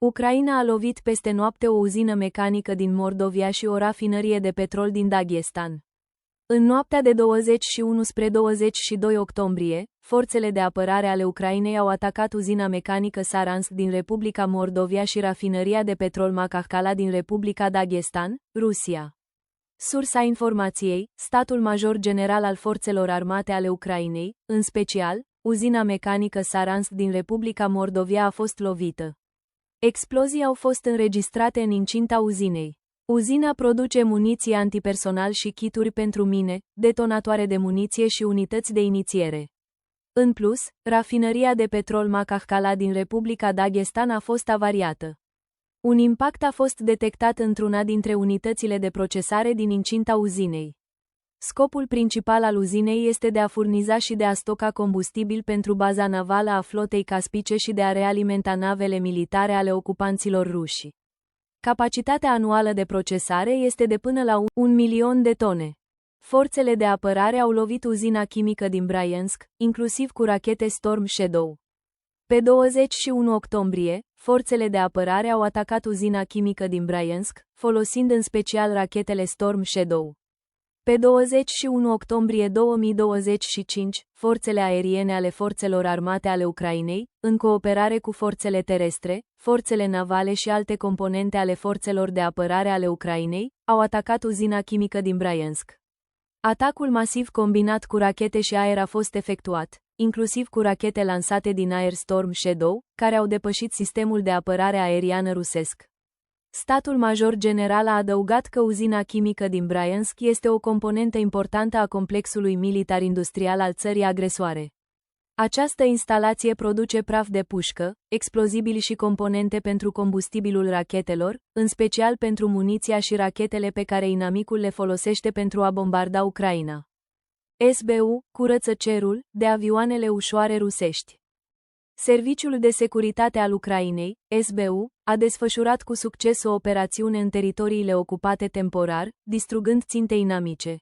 Ucraina a lovit peste noapte o uzină mecanică din Mordovia și o rafinărie de petrol din Daghestan. În noaptea de 21 spre 22 octombrie, forțele de apărare ale Ucrainei au atacat uzina mecanică Saransk din Republica Mordovia și rafinăria de petrol Makhachkala din Republica Daghestan, Rusia. Sursa informației, statul major general al forțelor armate ale Ucrainei, în special, uzina mecanică Saransk din Republica Mordovia a fost lovită. Explozii au fost înregistrate în incinta uzinei. Uzina produce muniție antipersonal și kituri pentru mine, detonatoare de muniție și unități de inițiere. În plus, rafinăria de petrol Makhachkala din Republica Daghestan a fost avariată. Un impact a fost detectat într-una dintre unitățile de procesare din incinta uzinei. Scopul principal al uzinei este de a furniza și de a stoca combustibil pentru baza navală a flotei caspice și de a realimenta navele militare ale ocupanților ruși. Capacitatea anuală de procesare este de până la 1.000.000 de tone. Forțele de apărare au lovit uzina chimică din Bryansk, inclusiv cu rachete Storm Shadow. Pe 21 octombrie, forțele de apărare au atacat uzina chimică din Bryansk, folosind în special rachetele Storm Shadow. Pe 21 octombrie 2025, forțele aeriene ale forțelor armate ale Ucrainei, în cooperare cu forțele terestre, forțele navale și alte componente ale forțelor de apărare ale Ucrainei, au atacat uzina chimică din Bryansk. Atacul masiv combinat cu rachete și aer a fost efectuat, inclusiv cu rachete lansate din aer Storm Shadow, care au depășit sistemul de apărare aeriană rusesc. Statul major general a adăugat că uzina chimică din Bryansk este o componentă importantă a complexului militar-industrial al țării agresoare. Această instalație produce praf de pușcă, explozibili și componente pentru combustibilul rachetelor, în special pentru muniția și rachetele pe care inamicul le folosește pentru a bombarda Ucraina. SBU curăță cerul de avioanele ușoare rusești. Serviciul de Securitate al Ucrainei, SBU, a desfășurat cu succes o operațiune în teritoriile ocupate temporar, distrugând ținte inamice.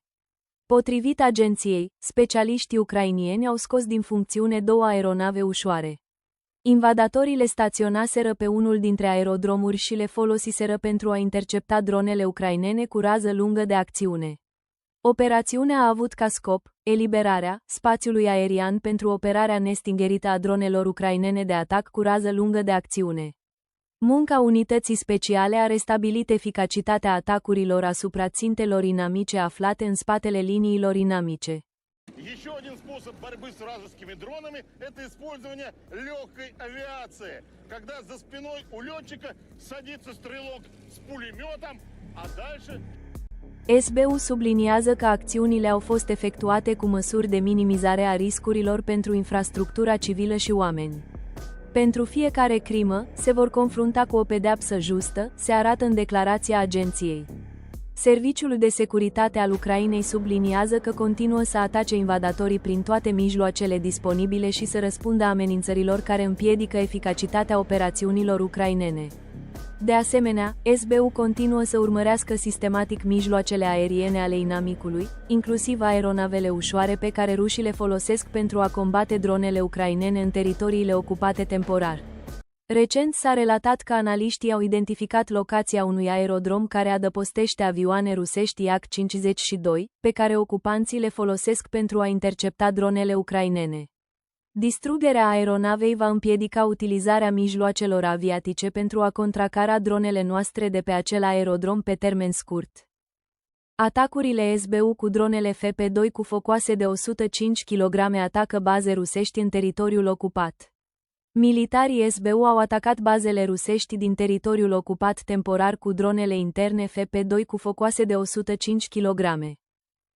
Potrivit agenției, specialiștii ucrainieni au scos din funcțiune 2 aeronave ușoare. Invadatorii le staționaseră pe unul dintre aerodromuri și le folosiseră pentru a intercepta dronele ucrainene cu rază lungă de acțiune. Operațiunea a avut ca scop eliberarea spațiului aerian pentru operarea nestingerită a dronelor ucrainene de atac cu rază lungă de acțiune. Munca unității speciale a restabilit eficacitatea atacurilor asupra țintelor inamice aflate în spatele liniilor inamice. Еще один способ борьбы с вражескими дронами – это использование легкой авиации, когда за спиной у летчика садится стрелок с пулеметом, а дальше... SBU subliniază că acțiunile au fost efectuate cu măsuri de minimizare a riscurilor pentru infrastructura civilă și oameni. Pentru fiecare crimă, se vor confrunta cu o pedeapsă justă, se arată în declarația agenției. Serviciul de Securitate al Ucrainei subliniază că continuă să atace invadatorii prin toate mijloacele disponibile și să răspundă amenințărilor care împiedică eficacitatea operațiunilor ucrainene. De asemenea, SBU continuă să urmărească sistematic mijloacele aeriene ale inamicului, inclusiv aeronavele ușoare pe care rușii le folosesc pentru a combate dronele ucrainene în teritoriile ocupate temporar. Recent s-a relatat că analiștii au identificat locația unui aerodrom care adăpostește avioane rusești Yak-52, pe care ocupanții le folosesc pentru a intercepta dronele ucrainene. Distrugerea aeronavei va împiedica utilizarea mijloacelor aviatice pentru a contracara dronele noastre de pe acel aerodrom pe termen scurt. Atacurile SBU cu dronele FP2 cu focoase de 105 kg atacă baze rusești în teritoriul ocupat. Militarii SBU au atacat bazele rusești din teritoriul ocupat temporar cu dronele interne FP2 cu focoase de 105 kg.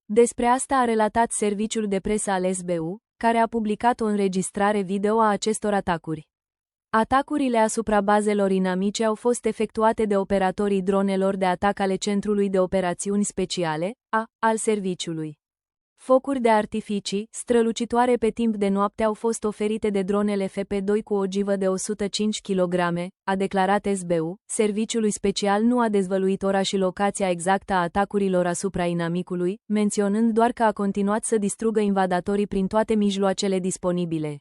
Despre asta a relatat serviciul de presă al SBU, care a publicat o înregistrare video a acestor atacuri. Atacurile asupra bazelor inamice au fost efectuate de operatorii dronelor de atac ale Centrului de Operațiuni Speciale, al serviciului. Focuri de artificii, strălucitoare pe timp de noapte au fost oferite de dronele FP2 cu o ogivă de 105 kg, a declarat SBU. Serviciului special nu a dezvăluit ora și locația exactă a atacurilor asupra inamicului, menționând doar că a continuat să distrugă invadatorii prin toate mijloacele disponibile.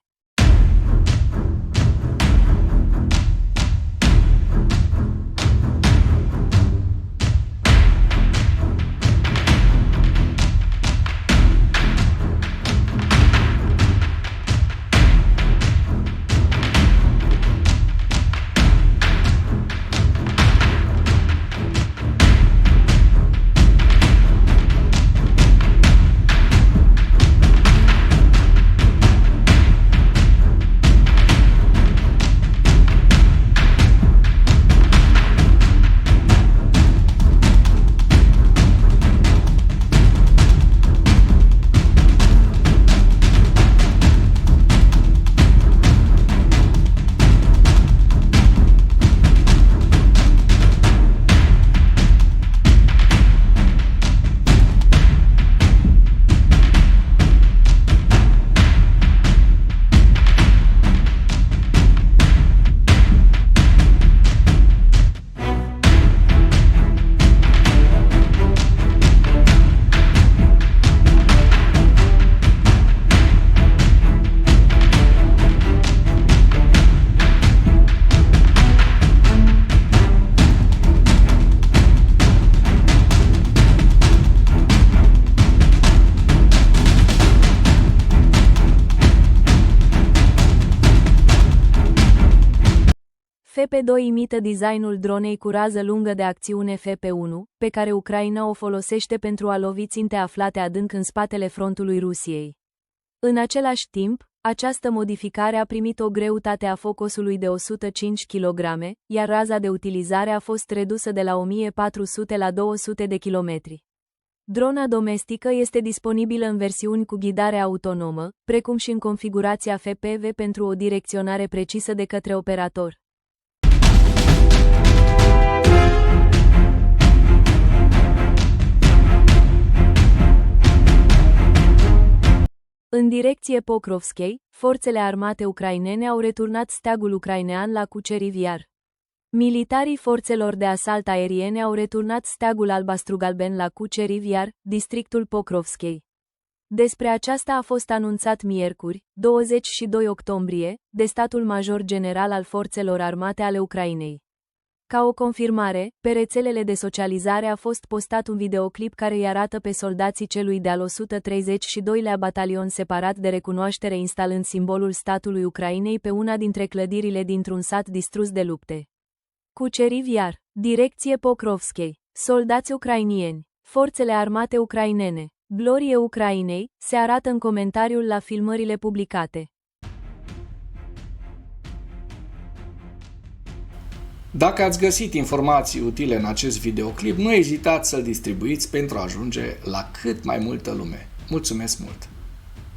FP2 imită designul dronei cu rază lungă de acțiune FP1, pe care Ucraina o folosește pentru a lovi ținte aflate adânc în spatele frontului Rusiei. În același timp, această modificare a primit o greutate a focosului de 105 kg, iar raza de utilizare a fost redusă de la 1400 la 200 de km. Drona domestică este disponibilă în versiuni cu ghidare autonomă, precum și în configurația FPV pentru o direcționare precisă de către operator. În direcție Pokrovskei, forțele armate ucrainene au returnat steagul ucrainean la Kucheriv Yar. Militarii forțelor de asalt aeriene au returnat steagul albastru-galben la Kucheriv Yar, districtul Pokrovskei. Despre aceasta a fost anunțat miercuri, 22 octombrie, de statul major general al forțelor armate ale Ucrainei. Ca o confirmare, pe rețelele de socializare a fost postat un videoclip care îi arată pe soldații celui de-al 132-lea batalion separat de recunoaștere instalând simbolul statului Ucrainei pe una dintre clădirile dintr-un sat distrus de lupte. Kucheriv Yar, direcție Pokrovskei, soldați ucrainieni, forțele armate ucrainene, glorie Ucrainei, se arată în comentariul la filmările publicate. Dacă ați găsit informații utile în acest videoclip, nu ezitați să-l distribuiți pentru a ajunge la cât mai multă lume. Mulțumesc mult!